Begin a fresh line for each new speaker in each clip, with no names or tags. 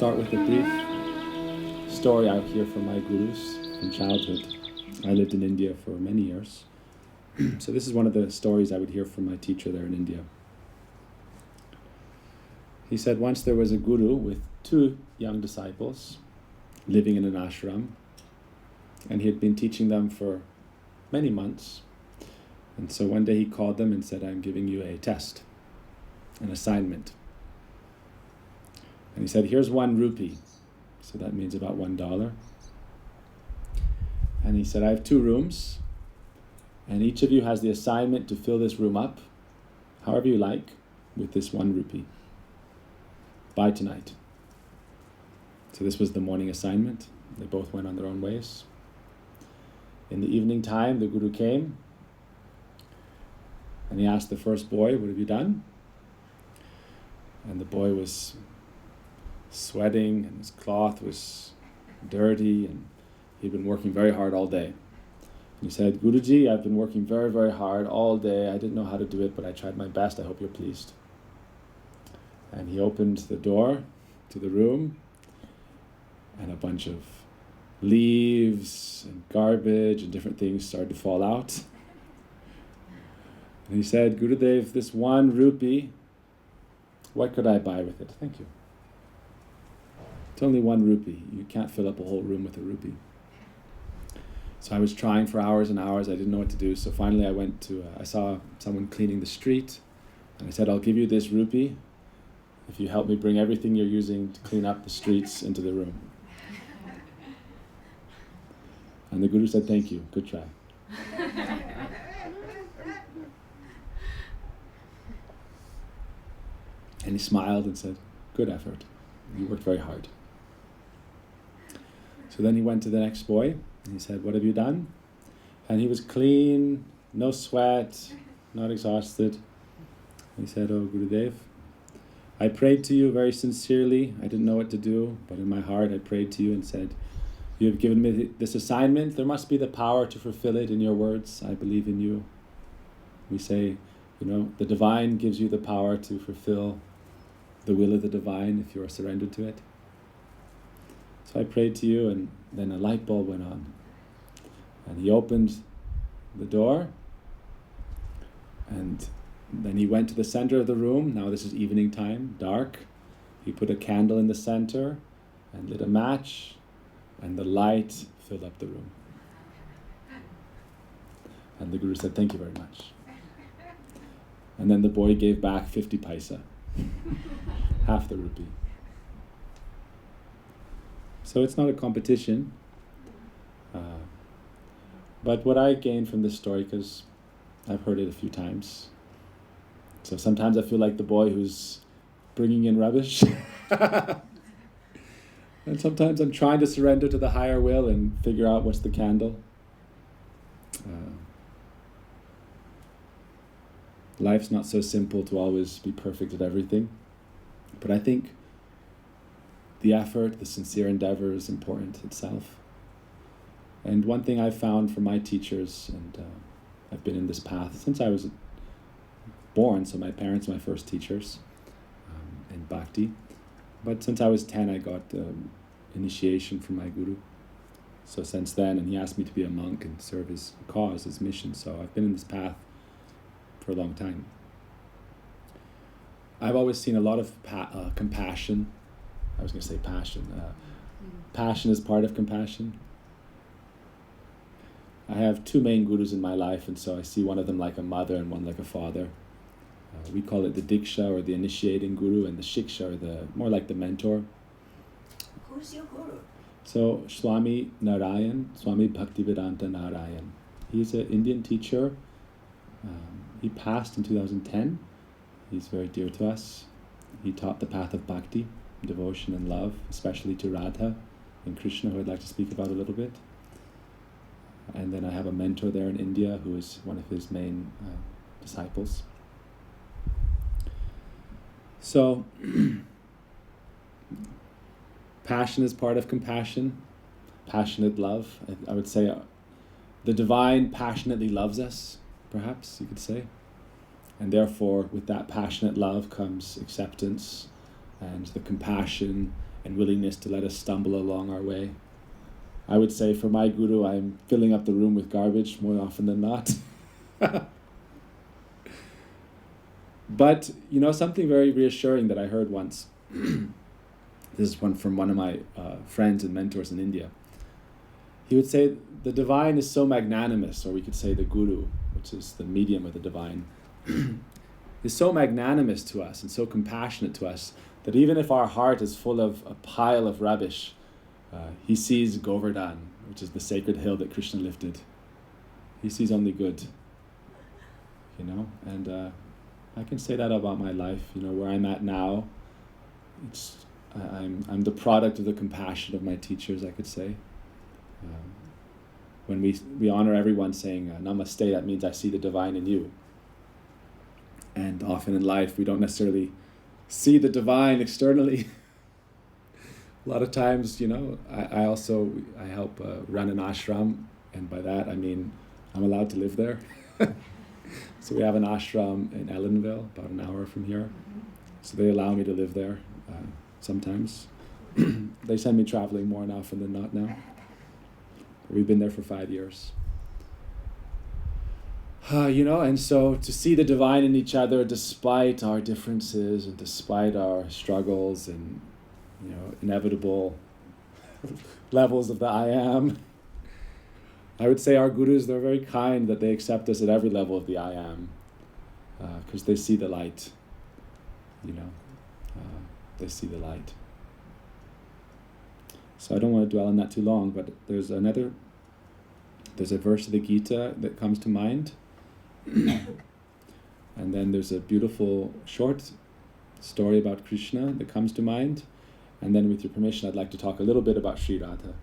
start with a brief story I hear from my gurus from childhood. I lived in India for many years. So this is one of the stories I would hear from my teacher there in India. He said once there was a guru with 2 young disciples living in an ashram, and he had been teaching them for many months. And so one day he called them and said, I'm giving you a test, an assignment. And he said, here's 1 rupee. So that means about $1. And he said, I have 2 rooms, and each of you has the assignment to fill this room up, however you like, with this 1 rupee by tonight. So this was the morning assignment. They both went on their own ways. In the evening time, the guru came, and he asked the first boy, what have you done? And the boy was sweating, and his cloth was dirty, and he'd been working very hard all day. And he said, Guruji, I've been working very, very hard all day. I didn't know how to do it, but I tried my best. I hope you're pleased. And he opened the door to the room, and a bunch of leaves and garbage and different things started to fall out. And he said, Gurudev, this 1 rupee, what could I buy with it? Thank you. It's only 1 rupee. You can't fill up a whole room with a rupee. So I was trying for hours and hours. I didn't know what to do. So finally I saw someone cleaning the street. And I said, I'll give you this rupee if you help me bring everything you're using to clean up the streets into the room. And the guru said, thank you. Good try. And he smiled and said, good effort. You worked very hard. So then he went to the next boy, and he said, what have you done? And he was clean, no sweat, not exhausted. And he said, oh, Gurudev, I prayed to you very sincerely. I didn't know what to do, but in my heart I prayed to you and said, you have given me this assignment. There must be the power to fulfill it in your words. I believe in you. We say, the divine gives you the power to fulfill the will of the divine if you are surrendered to it. So I prayed to you, and then a light bulb went on. And he opened the door, and then he went to the center of the room. Now this is evening time, dark. He put a candle in the center and lit a match, and the light filled up the room. And the guru said, thank you very much. And then the boy gave back 50 paisa, half the rupee. So it's not a competition. But what I gained from this story, because I've heard it a few times, so sometimes I feel like the boy who's bringing in rubbish. And sometimes I'm trying to surrender to the higher will and figure out what's the candle. Life's not so simple to always be perfect at everything. But I think the effort, the sincere endeavor is important itself. And one thing I've found from my teachers, and I've been in this path since I was born, so my parents are my first teachers in Bhakti. But since I was 10, I got initiation from my guru. So since then, and he asked me to be a monk and serve his cause, his mission. So I've been in this path for a long time. I've always seen a lot of compassion. I was going to say passion. Passion is part of compassion. I have 2 main gurus in my life, and so I see one of them like a mother and one like a father. We call it the Diksha, or the initiating guru, and the Shiksha, or more like the mentor.
Who's your guru?
So Swami Narayan, Swami Bhaktivedanta Narayan. He's an Indian teacher. He passed in 2010. He's very dear to us. He taught the path of bhakti, devotion and love, especially to Radha and Krishna, who I'd like to speak about a little bit. And then I have a mentor there in India who is one of his main disciples. So, passion is part of compassion, passionate love. I would say the divine passionately loves us, perhaps you could say. And therefore, with that passionate love comes acceptance and the compassion and willingness to let us stumble along our way. I would say for my guru, I'm filling up the room with garbage more often than not. But, something very reassuring that I heard once. This is one from one of my friends and mentors in India. He would say, the divine is so magnanimous, or we could say the guru, which is the medium of the divine, is so magnanimous to us and so compassionate to us that even if our heart is full of a pile of rubbish, he sees Govardhan, which is the sacred hill that Krishna lifted. He sees only good, and I can say that about my life, where I'm at now. I'm the product of the compassion of my teachers, I could say. When we honor everyone saying namaste, that means I see the divine in you. And often in life, we don't necessarily see the divine externally. A lot of times, I help run an ashram, and by that I mean I'm allowed to live there. So we have an ashram in Ellenville, about an hour from here. So they allow me to live there sometimes. They send me traveling more often than not now. We've been there for 5 years. And so to see the divine in each other despite our differences and despite our struggles and, inevitable levels of the I am. I would say our gurus, they're very kind that they accept us at every level of the I am, because they see the light, they see the light. So I don't want to dwell on that too long, but there's a verse of the Gita that comes to mind. And then there's a beautiful short story about Krishna that comes to mind. And then with your permission, I'd like to talk a little bit about Śrī Rādhā,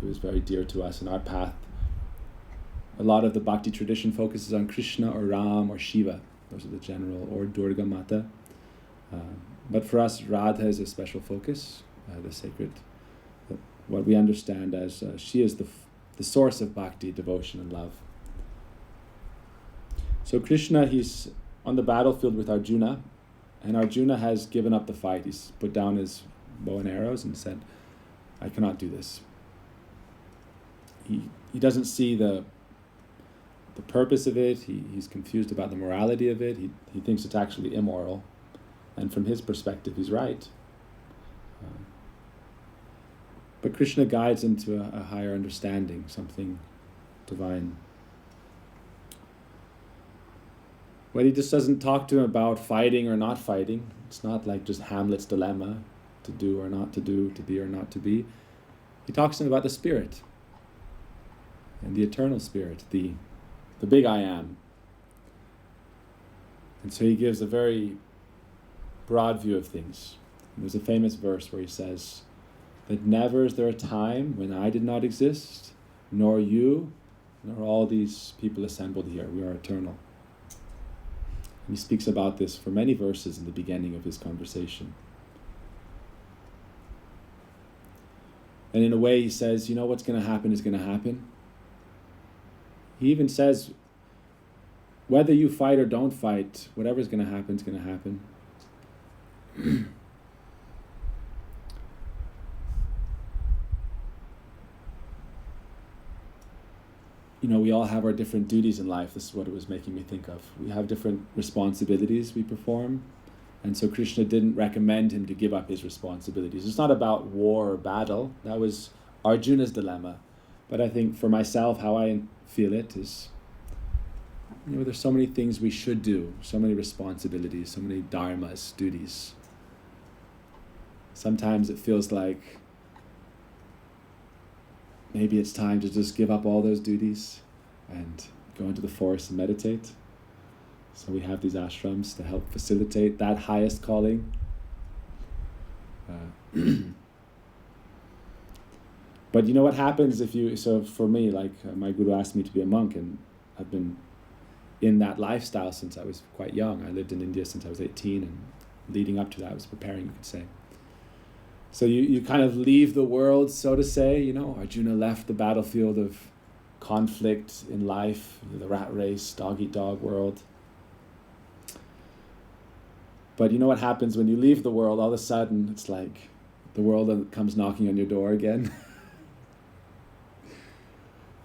who is very dear to us in our path. A lot of the bhakti tradition focuses on Krishna or Ram or Shiva. Those are the general, or Durga Mata. But for us, Radha is a special focus, the sacred, what we understand as she is the source of bhakti, devotion and love. So Krishna, he's on the battlefield with Arjuna, and Arjuna has given up the fight. He's put down his bow and arrows and said, I cannot do this. He doesn't see the purpose of it. He's confused about the morality of it. He thinks it's actually immoral. And from his perspective, he's right. But Krishna guides him to a higher understanding, something divine. But he just doesn't talk to him about fighting or not fighting. It's not like just Hamlet's dilemma, to do or not to do, to be or not to be. He talks to him about the spirit, and the eternal spirit, the big I am. And so he gives a very broad view of things. And there's a famous verse where he says that never is there a time when I did not exist, nor you, nor all these people assembled here. We are eternal. And he speaks about this for many verses in the beginning of his conversation. And in a way he says, what's going to happen is going to happen. He even says, whether you fight or don't fight, whatever's going to happen is going to happen. We all have our different duties in life. This is what it was making me think of. We have different responsibilities we perform. And so Krishna didn't recommend him to give up his responsibilities. It's not about war or battle. That was Arjuna's dilemma. But I think for myself, how I feel it is, there's so many things we should do, so many responsibilities, so many dharmas, duties. Sometimes it feels like maybe it's time to just give up all those duties and go into the forest and meditate. So we have these ashrams to help facilitate that highest calling. But what happens so for me, my guru asked me to be a monk, and I've been in that lifestyle since I was quite young. I lived in India since I was 18, and leading up to that I was preparing, you could say. So you kind of leave the world, so to say. Arjuna left the battlefield of conflict in life, the rat race, dog-eat-dog world. But what happens when you leave the world? All of a sudden, it's like the world that comes knocking on your door again.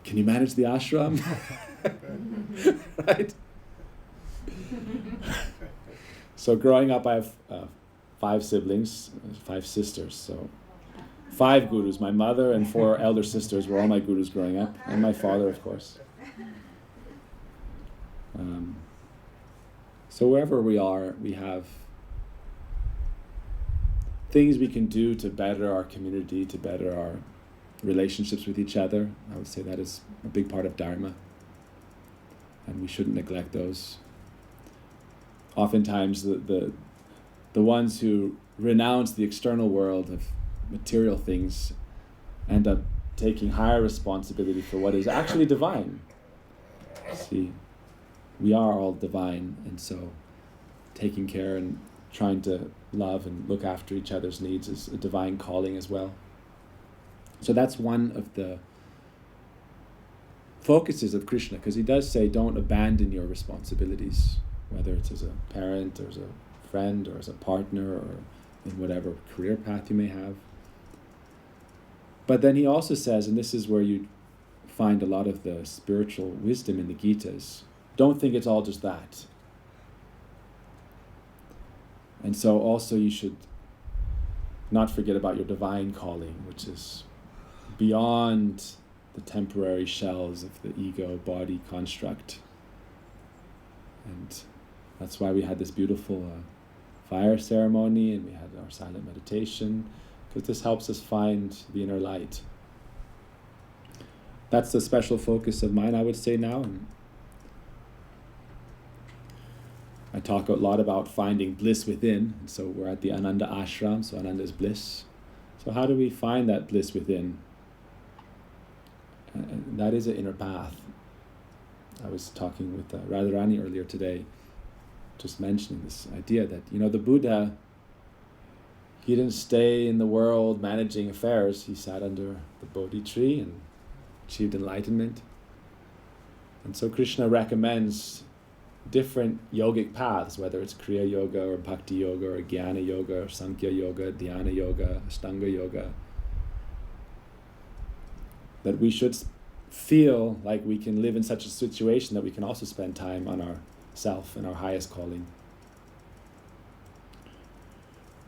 Can you manage the ashram? Right? So growing up, I have 5 siblings, 5 sisters. So 5 gurus. My mother and 4 elder sisters were all my gurus growing up, and my father, of course. So wherever we are, we have things we can do to better our community, to better our relationships with each other. I would say that is a big part of Dharma, and we shouldn't neglect those. Oftentimes the ones who renounce the external world of material things end up taking higher responsibility for what is actually divine. See, we are all divine, and so taking care and trying to love and look after each other's needs is a divine calling as well. So that's one of the focuses of Krishna, because he does say don't abandon your responsibilities, whether it's as a parent or as a friend or as a partner or in whatever career path you may have. But then he also says, and this is where you find a lot of the spiritual wisdom in the Gitas, don't think it's all just that. And so also you should not forget about your divine calling, which is beyond the temporary shells of the ego body construct. And that's why we had this beautiful fire ceremony, and we had our silent meditation, because this helps us find the inner light. That's the special focus of mine, I would say now. And I talk a lot about finding bliss within. And so we're at the Ananda Ashram, so Ananda is bliss. So how do we find that bliss within? And that is an inner path. I was talking with Radharani earlier today, just mentioning this idea that, the Buddha, he didn't stay in the world managing affairs. He sat under the Bodhi tree and achieved enlightenment. And so Krishna recommends different yogic paths, whether it's Kriya Yoga or Bhakti Yoga or Jnana Yoga or Sankhya Yoga, Dhyana Yoga, Ashtanga Yoga, that we should feel like we can live in such a situation that we can also spend time on our self and our highest calling.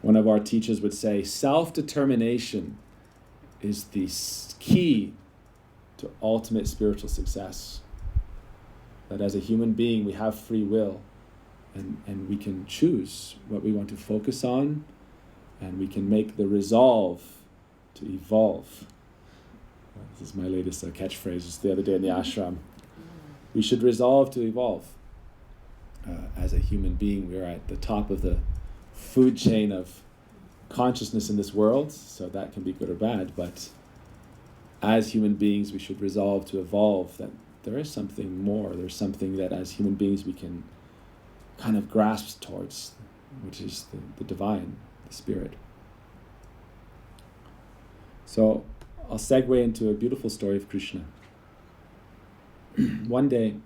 One of our teachers would say, self-determination is the key to ultimate spiritual success. That as a human being, we have free will, and we can choose what we want to focus on, and we can make the resolve to evolve. This is my latest catchphrase, just the other day in the ashram. We should resolve to evolve. As a human being, we're at the top of the food chain of consciousness in this world, so that can be good or bad, but as human beings, we should resolve to evolve, that there is something more, there's something that as human beings we can kind of grasp towards, which is the divine, the spirit. So I'll segue into a beautiful story of Krishna. One day,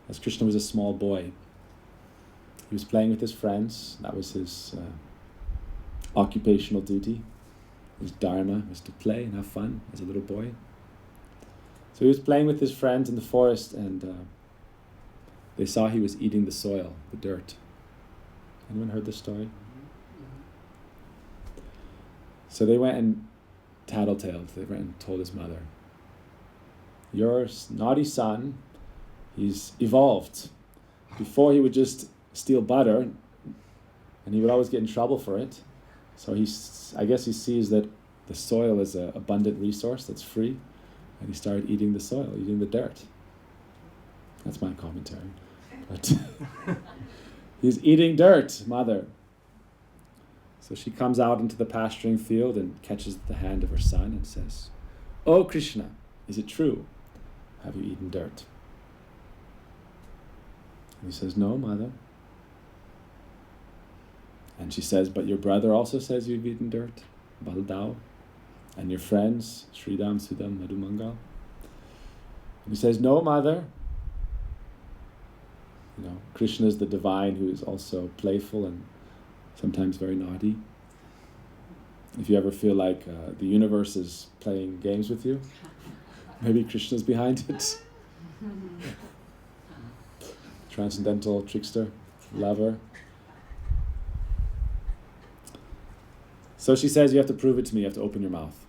as Krishna was a small boy, he was playing with his friends. That was his occupational duty. His dharma was to play and have fun as a little boy. So he was playing with his friends in the forest, and they saw he was eating the soil, the dirt. Anyone heard this story? So they went and tattletaled. They went and told his mother, your naughty son, he's evolved. Before he would just steal butter, and he would always get in trouble for it. So I guess he sees that the soil is an abundant resource that's free, and he started eating the soil, eating the dirt. That's my commentary. But he's eating dirt, mother. So she comes out into the pasturing field and catches the hand of her son and says, "Oh Krishna, is it true? Have you eaten dirt?" And he says, "No, mother." And she says, "But your brother also says you've eaten dirt, Baldao, and your friends, Sridham, Sudam, Madhumangal." And he says, "No, mother. Krishna is the divine who is also playful and sometimes very naughty." If you ever feel like the universe is playing games with you, maybe Krishna's behind it. Transcendental trickster, lover. So she says, you have to prove it to me, you have to open your mouth.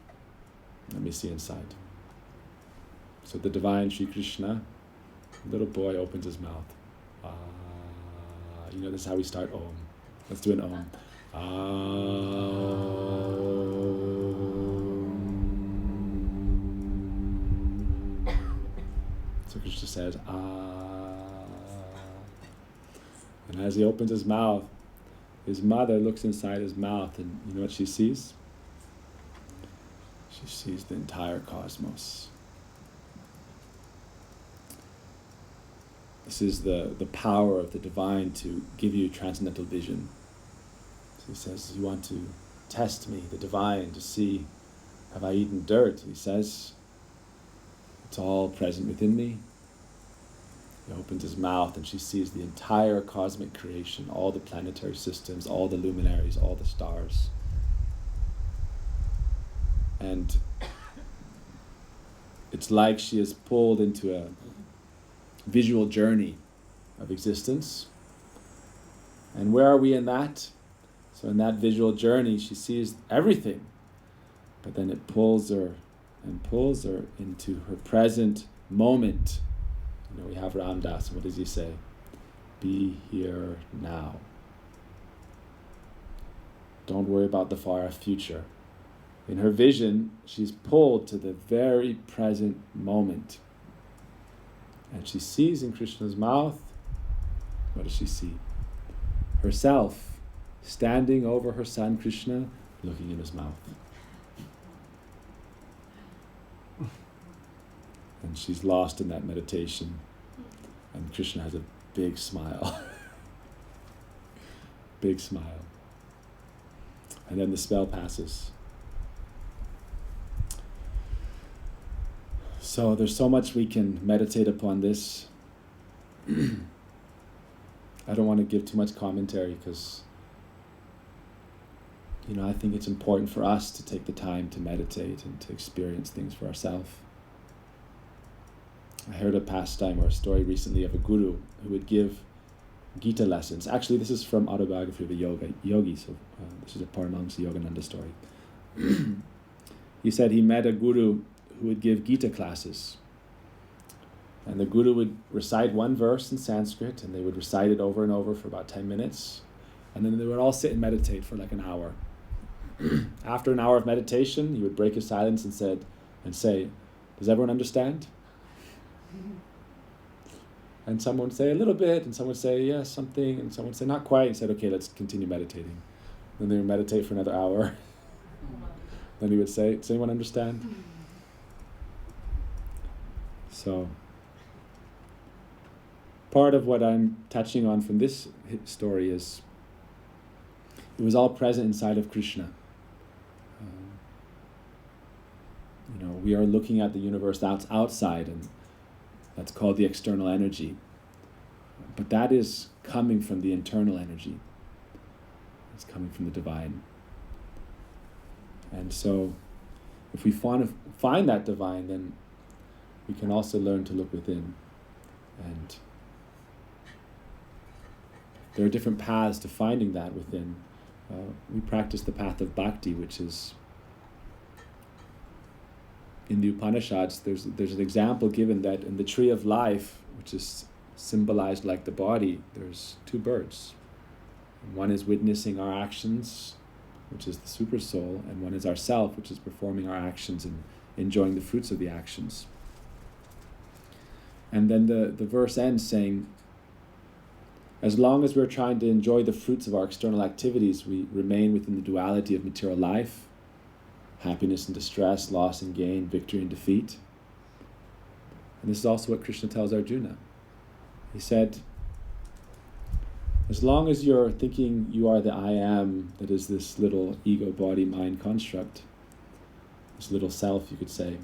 Let me see inside. So the divine Śrī Krishna, little boy, opens his mouth. This is how we start Om. Let's do an Om. So Krishna says, And as he opens his mouth, his mother looks inside his mouth, and you know what she sees? She sees the entire cosmos. This is the power of the divine to give you transcendental vision. So he says, you want to test me, the divine, to see, have I eaten dirt? He says, it's all present within me. He opens his mouth and she sees the entire cosmic creation, all the planetary systems, all the luminaries, all the stars. And it's like she is pulled into a visual journey of existence. And where are we in that? So in that visual journey, she sees everything, but then it pulls her into her present moment. We have Ram Dass. What does he say? Be here now. Don't worry about the far future. In her vision, she's pulled to the very present moment. And she sees in Krishna's mouth, what does she see? Herself, standing over her son Krishna, looking in his mouth. And she's lost in that meditation. And Krishna has a big smile. Big smile. And then the spell passes. So there's so much we can meditate upon this. I don't want to give too much commentary because, I think it's important for us to take the time to meditate and to experience things for ourselves. I heard a pastime or a story recently of a guru who would give Gita lessons. Actually, this is from Autobiography of a Yogi, so this is a Paramahamsa Yogananda story. He said he met a guru who would give Gita classes. And the guru would recite one verse in Sanskrit, and they would recite it over and over for about 10 minutes. And then they would all sit and meditate for like an hour. After an hour of meditation, he would break his silence and say, does everyone understand? And someone would say a little bit, and someone would say yes, something, and someone would say not quite, and said, okay, let's continue meditating. Then they would meditate for another hour. Then he would say, does anyone understand? So, part of what I'm touching on from this story is, it was all present inside of Krishna. We are looking at the universe that's outside, and that's called the external energy. But that is coming from the internal energy. It's coming from the divine. And so, if we find that divine, then we can also learn to look within. And there are different paths to finding that within. We practice the path of bhakti, which is, in the Upanishads, there's an example given that in the tree of life, which is symbolized like the body, there's two birds. One is witnessing our actions, which is the super soul, and one is ourself, which is performing our actions and enjoying the fruits of the actions. And then the verse ends saying, as long as we're trying to enjoy the fruits of our external activities, we remain within the duality of material life, happiness and distress, loss and gain, victory and defeat. And this is also what Krishna tells Arjuna. He said, as long as you're thinking you are the I am, that is this little ego, body, mind construct, this little self, you could say,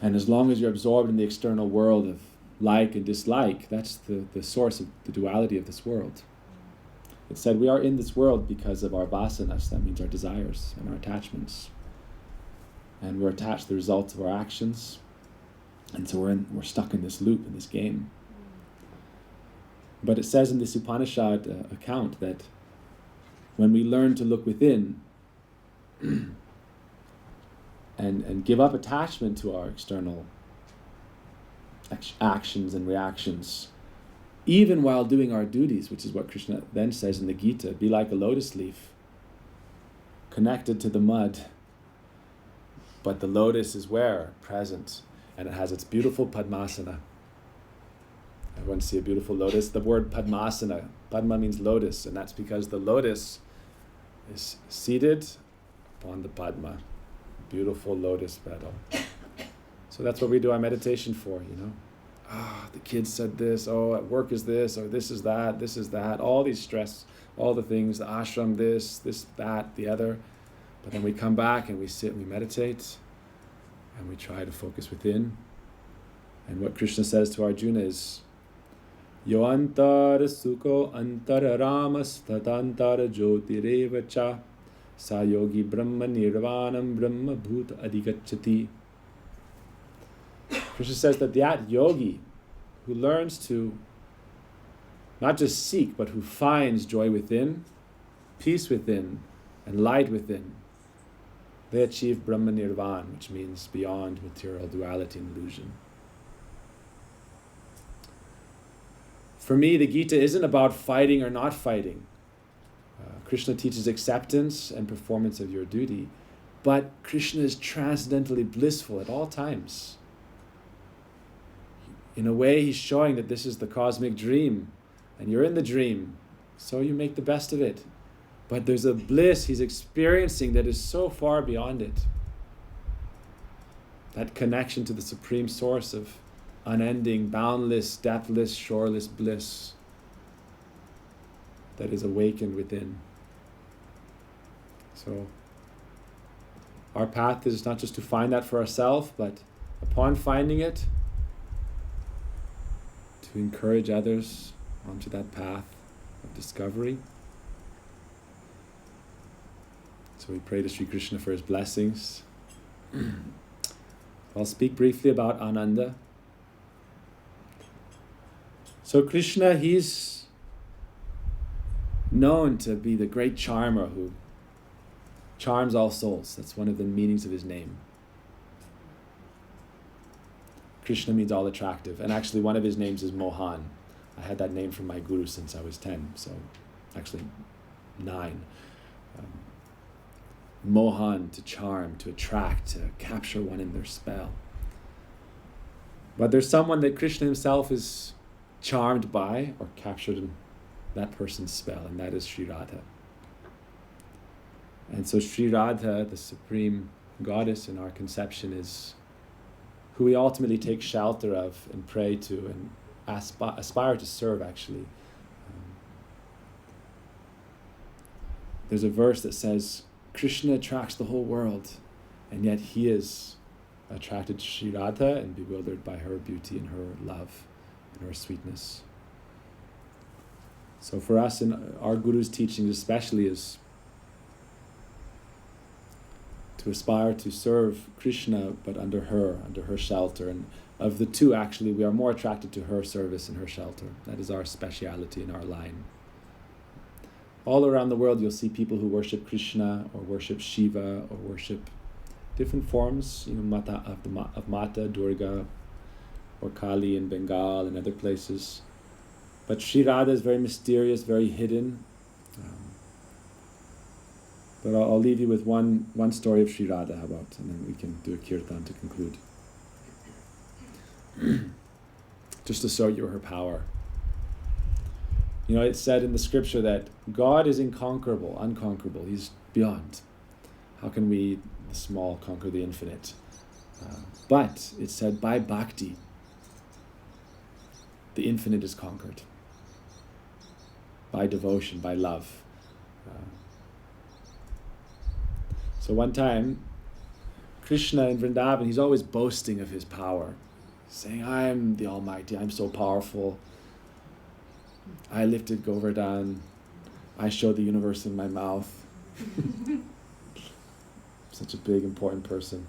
and as long as you're absorbed in the external world of like and dislike, that's the source of the duality of this world. It said we are in this world because of our vasanas, that means our desires and our attachments. And we're attached to the results of our actions. And so we're stuck in this loop, in this game. But it says in this Upanishad account that when we learn to look within and give up attachment to our external actions and reactions, even while doing our duties, which is what Krishna then says in the Gita, be like a lotus leaf, connected to the mud. But the lotus is where? Present. And it has its beautiful Padmasana. Everyone see a beautiful lotus? The word Padmasana, Padma means lotus, and that's because the lotus is seated upon the Padma. Beautiful lotus petal. So that's what we do our meditation for, the kids said this, at work is this, or this is that, all these stress, all the things, the ashram, this, that, the other. But then we come back and we sit and we meditate and we try to focus within. And what Krishna says to Arjuna is, Yo antara sukho antara ramas tatantara jyotireva cha sa yogi brahma nirvanam brahma bhuta adhigacchati. Krishna says that that yogi who learns to not just seek, but who finds joy within, peace within, and light within, they achieve Brahma Nirvana, which means beyond material duality and illusion. For me, the Gita isn't about fighting or not fighting. Krishna teaches acceptance and performance of your duty, but Krishna is transcendently blissful at all times. In a way, he's showing that this is the cosmic dream, and you're in the dream, so you make the best of it. But there's a bliss he's experiencing that is so far beyond it. That connection to the supreme source of unending, boundless, depthless, shoreless bliss that is awakened within. So our path is not just to find that for ourselves, but upon finding it, to encourage others onto that path of discovery. So we pray to Sri Krishna for his blessings. I'll speak briefly about Ananda. So Krishna, he's known to be the great charmer who charms all souls. That's one of the meanings of his name. Krishna means all attractive. And actually one of his names is Mohan. I had that name from my guru since I was 10, so actually 9. Mohan, to charm, to attract, to capture one in their spell. But there's someone that Krishna himself is charmed by or captured in that person's spell, and that is Śrī Rādhā. And so Śrī Rādhā, the supreme goddess in our conception, is who we ultimately take shelter of and pray to and aspire to serve, actually. There's a verse that says, Krishna attracts the whole world, and yet he is attracted to Śrī Rādhā and bewildered by her beauty and her love and her sweetness. So for us, in our Guru's teachings especially, is to aspire to serve Krishna, but under her shelter. And of the two, actually, we are more attracted to her service and her shelter. That is our speciality in our line. All around the world, you'll see people who worship Krishna or worship Shiva or worship different forms, of Mata, Durga, or Kali in Bengal and other places. But Śrī Rādhā is very mysterious, very hidden. But I'll leave you with one story of Śrī Rādhā, how about, and then we can do a kirtan to conclude. Just to show you her power. It's said in the scripture that God is unconquerable. He's beyond. How can we, the small, conquer the infinite? But it's said by bhakti, the infinite is conquered. By devotion, by love. So one time, Krishna in Vrindavan, he's always boasting of his power, saying, I'm the Almighty, I'm so powerful. I lifted Govardhan, I show the universe in my mouth. Such a big, important person.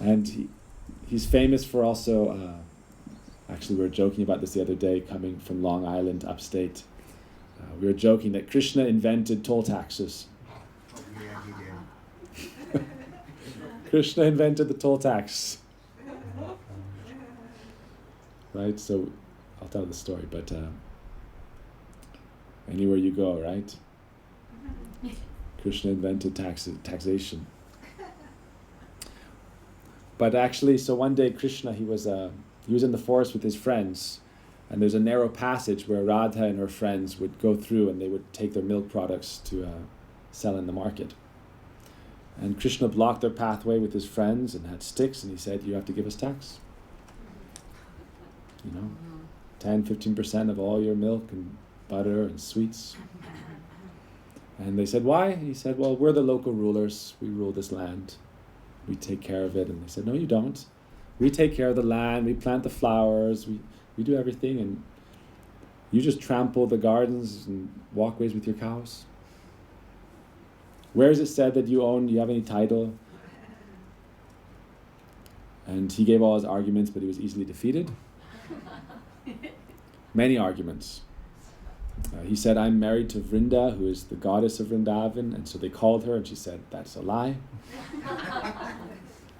And he's famous for also, actually we were joking about this the other day, coming from Long Island, upstate. We were joking that Krishna invented toll taxes.
Oh, yeah, he did.
Krishna invented the toll tax. Right, so I'll tell the story, but anywhere you go, right? Krishna invented taxation. But actually, so one day Krishna, he was in the forest with his friends, and there's a narrow passage where Radha and her friends would go through, and they would take their milk products to sell in the market. And Krishna blocked their pathway with his friends and had sticks, and he said, "You have to give us tax. 10-15% of all your milk and butter and sweets." And they said, "Why?" He said, "Well, we're the local rulers. We rule this land. We take care of it." And they said, "No, you don't. We take care of the land. We plant the flowers. We do everything. And you just trample the gardens and walkways with your cows. Where is it said that you have any title?" And he gave all his arguments, but he was easily defeated. Many arguments. He said, "I'm married to Vrinda, who is the goddess of Vrindavan." And so they called her, and she said, "That's a lie."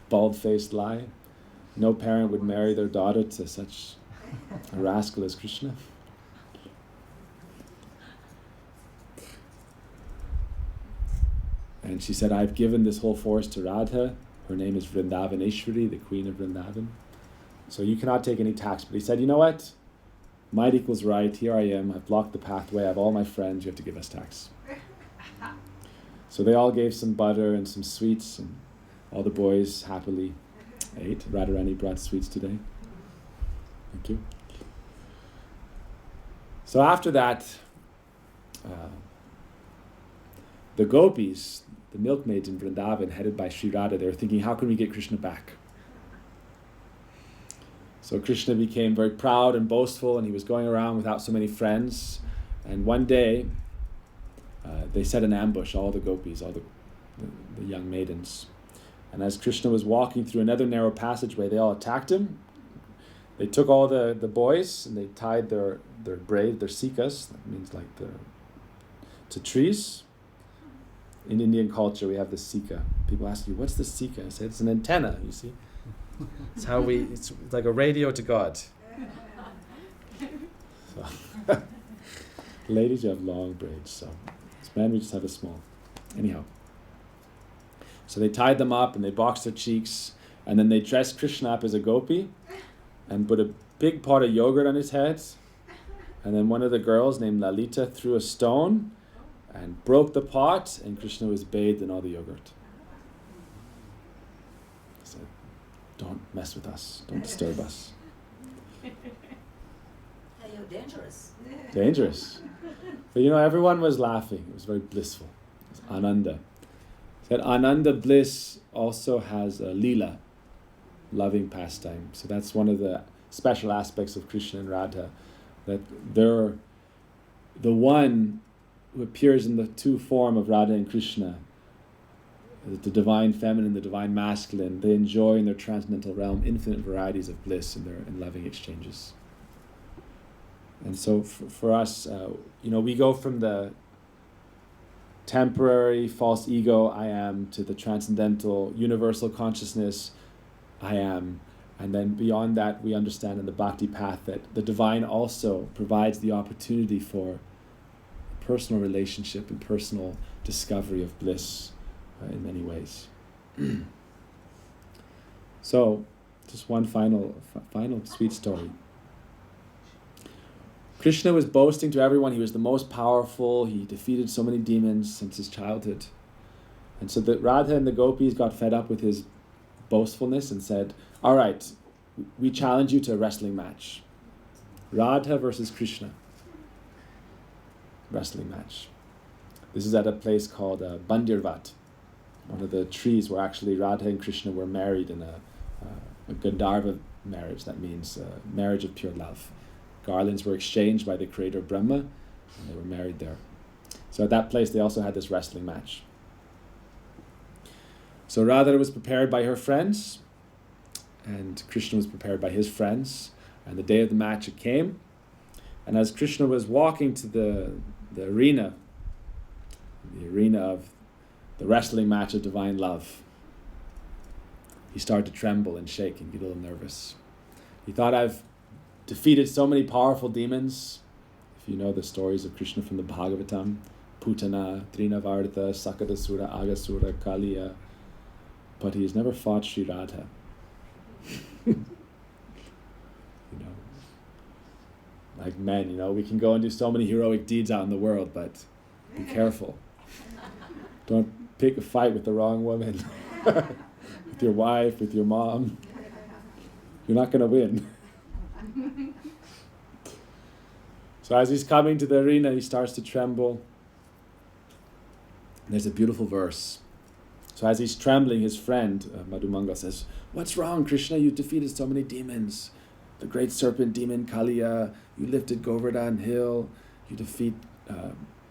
Bald-faced lie. No parent would marry their daughter to such a rascal as Krishna. And she said, "I've given this whole forest to Radha. Her name is Vrindavaneshwari, the queen of Vrindavan. So you cannot take any tax." But he said, "You know what? Might equals right. Here I am. I've blocked the pathway. I have all my friends. You have to give us tax." So they all gave some butter and some sweets, and all the boys happily ate. Radharani brought sweets today. Thank you. So after that, the gopis, the milkmaids in Vrindavan, headed by Śrī Rādhā, they were thinking, how can we get Krishna back? So Krishna became very proud and boastful, and he was going around without so many friends. And one day, they set an ambush, all the gopis, all the young maidens. And as Krishna was walking through another narrow passageway, they all attacked him. They took all the boys, and they tied their sikas, that means to trees. In Indian culture, we have the sika. People ask you, "What's the sika?" I say, "It's an antenna, you see. It's it's like a radio to God." So, ladies, you have long braids, so as men, we just have a small. Anyhow. So they tied them up, and they boxed their cheeks, and then they dressed Krishna up as a gopi, and put a big pot of yogurt on his head, and then one of the girls named Lalita threw a stone, and broke the pot, and Krishna was bathed in all the yogurt. He said, "Don't mess with us. Don't disturb us."
You're dangerous.
Dangerous. But everyone was laughing. It was very blissful. It was Ananda. He said Ananda bliss also has a lila, loving pastime. So that's one of the special aspects of Krishna and Radha, that they're the one who appears in the two form of Radha and Krishna, the divine feminine, the divine masculine. They enjoy in their transcendental realm infinite varieties of bliss in loving exchanges. And so for us, we go from the temporary false ego, I am, to the transcendental universal consciousness, I am. And then beyond that, we understand in the bhakti path that the divine also provides the opportunity for personal relationship and personal discovery of bliss in many ways. So, just one final sweet story. Krishna was boasting to everyone he was the most powerful. He defeated so many demons since his childhood. And so the Radha and the gopis got fed up with his boastfulness and said, "All right, we challenge you to a wrestling match. Radha versus Krishna. Wrestling match." This is at a place called Bandirvat, one of the trees where actually Radha and Krishna were married in a Gandharva marriage. That means marriage of pure love. Garlands were exchanged by the creator Brahma, And they were married there. So at that place they also had this wrestling match. So Radha was prepared by her friends, and Krishna was prepared by his friends, and the day of the match it came. And as Krishna was walking to the arena of the wrestling match of divine love, he started to tremble and shake and get a little nervous. He thought, I've defeated so many powerful demons. If you know the stories of Krishna from the Bhagavatam, Putana, Trinavarta, Sakadasura, Agasura, Kaliya, but he has never fought Śrī Rādhā. Like men, we can go and do so many heroic deeds out in the world, but be careful. Don't pick a fight with the wrong woman. With your wife, with your mom. You're not going to win. So as he's coming to the arena, he starts to tremble. And there's a beautiful verse. So as he's trembling, his friend, Madhumanga, says, "What's wrong, Krishna? You defeated so many demons. The great serpent demon Kaliya, you lifted Govardhan hill, you defeat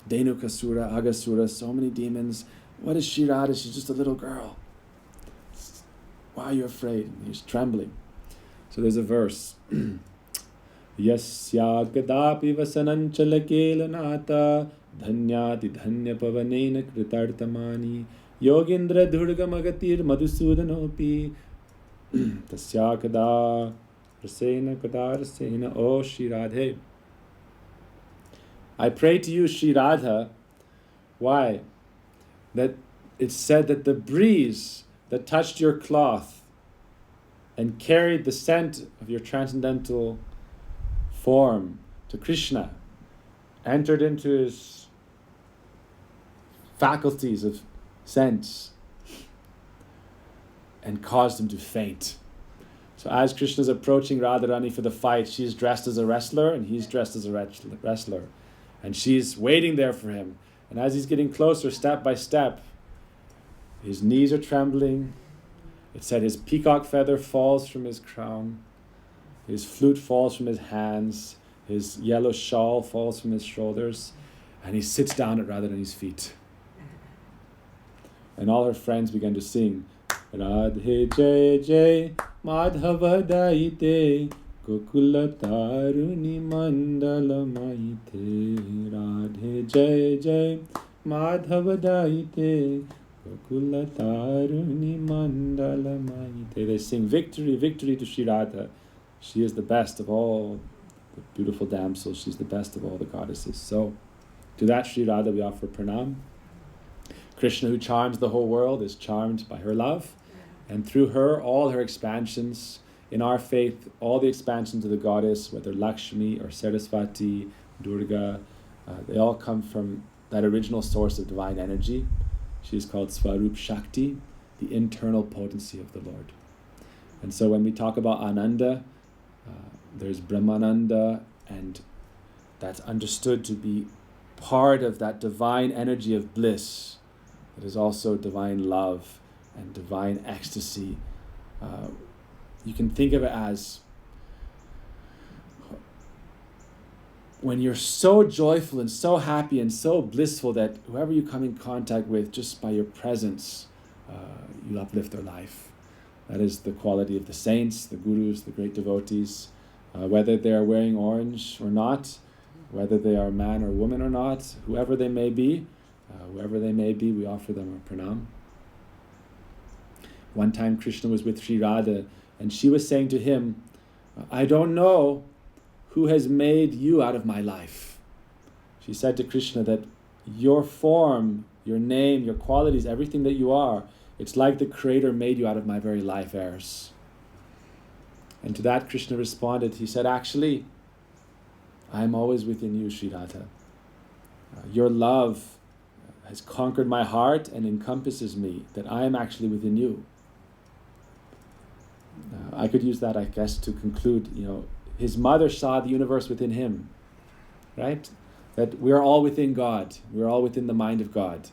Dhenukasura, Agasura, so many demons. What is Śrī Rādhā? She's just a little girl. Why are you afraid?" And he's trembling. So there's a verse. Yasya gadapi vasananchalakelanata dhanyati dhanya pavanena kritartamani yogendra dhurgamagatir madhusudanopi tasya kada rasena kada rasena O Śrī Rādhā. I pray to you, Śrī Rādhā. Why? That it's said that the breeze that touched your cloth and carried the scent of your transcendental form to Krishna, entered into his faculties of sense and caused him to faint. So as Krishna's approaching Radharani for the fight, she's dressed as a wrestler and he's dressed as a wrestler. And she's waiting there for him. And as he's getting closer, step by step, his knees are trembling. It said his peacock feather falls from his crown. His flute falls from his hands. His yellow shawl falls from his shoulders. And he sits down at Radharani's feet. And all her friends began to sing, Radhe Jai Jai Madhava Daite Gokula Taruni Mandala Maite Radhe Jai Jai Madhava Daite Gokula Taruni Mandala Maite. They sing victory, victory to Śrī Rādhā. She is the best of all the beautiful damsels. She's the best of all the goddesses. So, to that Śrī Rādhā we offer pranam. Krishna, who charms the whole world, is charmed by her love. And through her, all her expansions, in our faith, all the expansions of the goddess, whether Lakshmi or Saraswati, Durga, they all come from that original source of divine energy. She is called Swarup Shakti, the internal potency of the Lord. And so when we talk about Ananda, there's Brahmananda, and that's understood to be part of that divine energy of bliss. It is also divine love and divine ecstasy. You can think of it as when you're so joyful and so happy and so blissful that whoever you come in contact with, just by your presence, you uplift their life. That is the quality of the saints, the gurus, the great devotees. Whether they are wearing orange or not, whether they are man or woman or not, whoever they may be, we offer them our pranam. One time Krishna was with Śrī Rādhā, and she was saying to him, I don't know who has made you out of my life. She said to Krishna that your form, your name, your qualities, everything that you are, it's like the Creator made you out of my very life heirs. And to that Krishna responded, he said, actually, I am always within you, Śrī Rādhā. Your love has conquered my heart and encompasses me, that I am actually within you. I could use that, I guess, to conclude, his mother saw the universe within him, right? That we are all within God. We are all within the mind of God.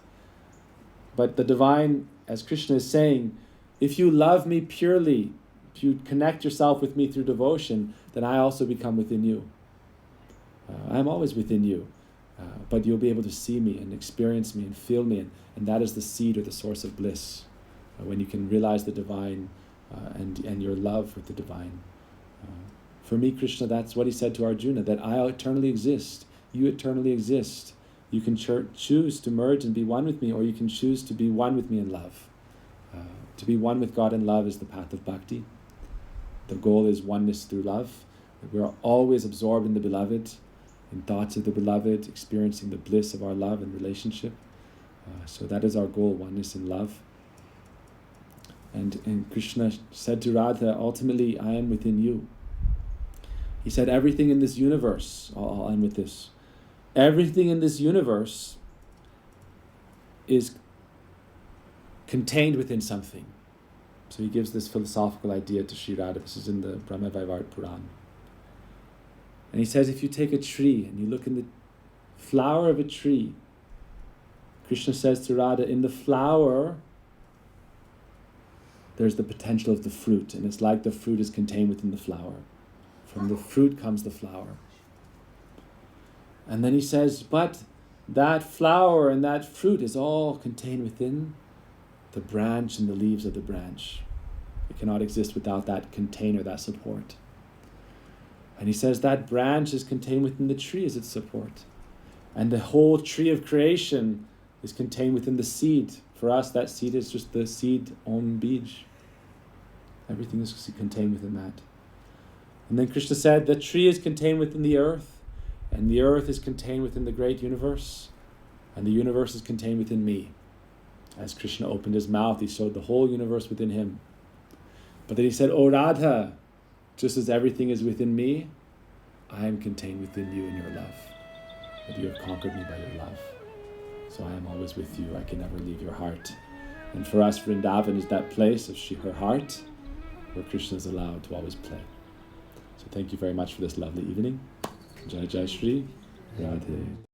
But the divine, as Krishna is saying, if you love me purely, if you connect yourself with me through devotion, then I also become within you. I'm always within you. but you'll be able to see me and experience me and feel me, and that is the seed or the source of bliss, when you can realize the divine and your love with the divine. For me, Krishna, that's what he said to Arjuna, that I eternally exist, you eternally exist. You can choose to merge and be one with me, or you can choose to be one with me in love. To be one with God in love is the path of bhakti. The goal is oneness through love. We're always absorbed in the beloved, in thoughts of the beloved, experiencing the bliss of our love and relationship. So that is our goal, oneness in love. And Krishna said to Radha, ultimately, I am within you. He said, everything in this universe, I'll end with this, everything in this universe is contained within something. So he gives this philosophical idea to Śrī Rādhā. This is in the Brahma Vaivarta Puran. And he says, if you take a tree and you look in the flower of a tree, Krishna says to Radha, in the flower, there's the potential of the fruit, and it's like the fruit is contained within the flower. From the fruit comes the flower. And then he says, but that flower and that fruit is all contained within the branch and the leaves of the branch. It cannot exist without that container, that support. And he says that branch is contained within the tree as its support. And the whole tree of creation is contained within the seed. For us, that seed is just the seed Om Bij. Everything is contained within that. And then Krishna said, the tree is contained within the earth, and the earth is contained within the great universe, and the universe is contained within me. As Krishna opened his mouth, he showed the whole universe within him. But then he said, O Radha, just as everything is within me, I am contained within you in your love. But you have conquered me by your love. So I am always with you. I can never leave your heart. And for us, Vrindavan is that place of her heart where Krishna is allowed to always play. So thank you very much for this lovely evening. Jai Jai Śrī Rādhā.